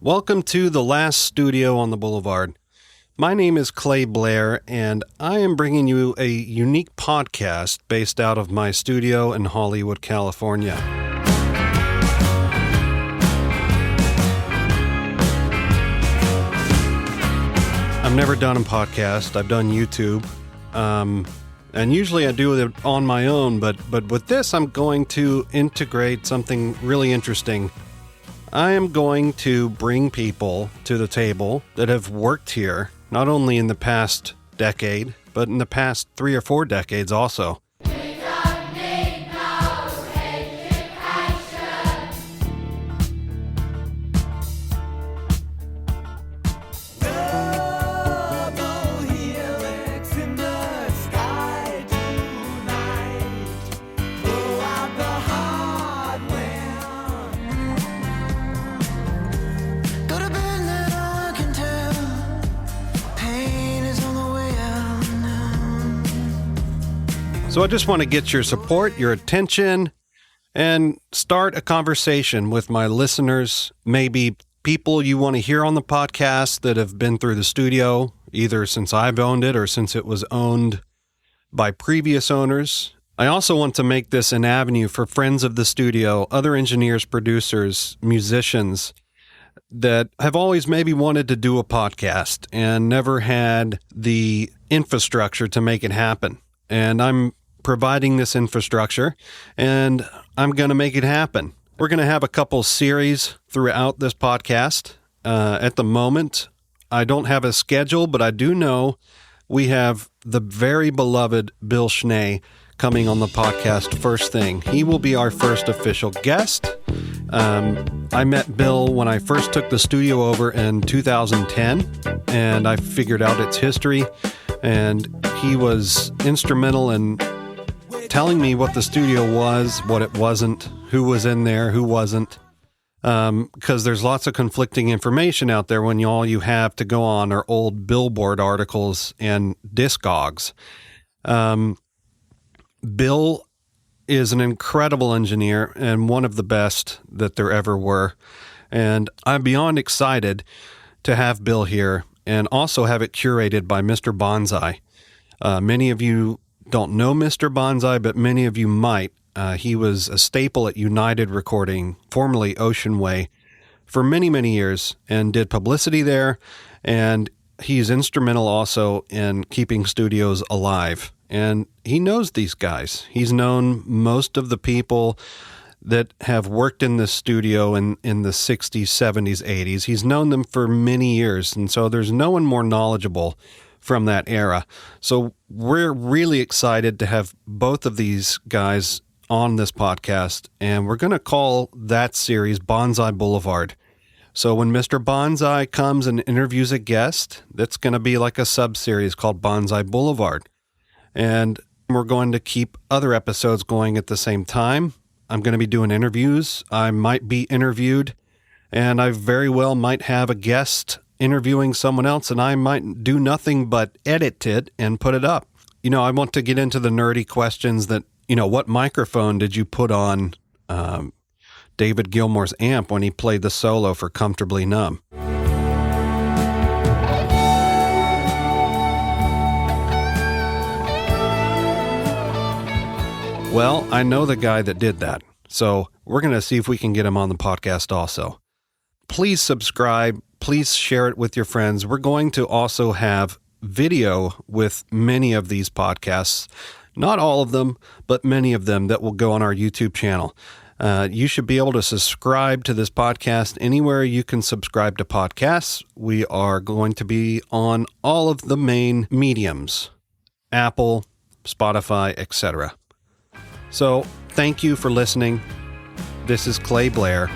Welcome to the last studio on the Boulevard. My name is Clay Blair, and I am bringing you a unique podcast based out of my studio in Hollywood, California. I've never done a podcast. I've done YouTube, and usually I do it on my own, but with this, I'm going to integrate something really interesting. I am going to bring people to the table that have worked here, not only in the past decade, but in the past 3 or 4 decades also. So I just want to get your support, your attention, and start a conversation with my listeners, maybe people you want to hear on the podcast that have been through the studio, either since I've owned it or since it was owned by previous owners. I also want to make this an avenue for friends of the studio, other engineers, producers, musicians that have always maybe wanted to do a podcast and never had the infrastructure to make it happen. And I'm providing this infrastructure, and I'm going to make it happen. We're going to have a couple series throughout this podcast. At the moment, I don't have a schedule, but I do know we have the very beloved Bill Schnee coming on the podcast first thing. He will be our first official guest. I met Bill when I first took the studio over in 2010, and I figured out its history, and he was instrumental in telling me what the studio was, what it wasn't, who was in there, who wasn't, because there's lots of conflicting information out there when all you have to go on are old Billboard articles and Discogs. Bill is an incredible engineer and one of the best that there ever were, and I'm beyond excited to have Bill here and also have it curated by Mr. Bonsai. Many of you don't know Mr. Bonsai, but many of you might. He was a staple at United Recording, formerly Ocean Way, for many, many years and did publicity there. And he's instrumental also in keeping studios alive. And he knows these guys. He's known most of the people that have worked in this studio in the 60s, 70s, 80s. He's known them for many years. And so there's no one more knowledgeable from that era. So we're really excited to have both of these guys on this podcast, and we're going to call that series Bonsai Boulevard. So when Mr. Bonsai comes and interviews a guest, that's going to be like a sub-series called Bonsai Boulevard. And we're going to keep other episodes going at the same time. I'm going to be doing interviews. I might be interviewed, and I very well might have a guest interviewing someone else, and I might do nothing but edit it and put it up. You know, I want to get into the nerdy questions that, what microphone did you put on David Gilmour's amp when he played the solo for Comfortably Numb? Well, I know the guy that did that, so we're going to see if we can get him on the podcast also. Please subscribe. Please share it with your friends. We're going to also have video with many of these podcasts. Not all of them, but many of them that will go on our YouTube channel. You should be able to subscribe to this podcast anywhere you can subscribe to podcasts. We are going to be on all of the main mediums, Apple, Spotify, etc. So thank you for listening. This is Clay Blair.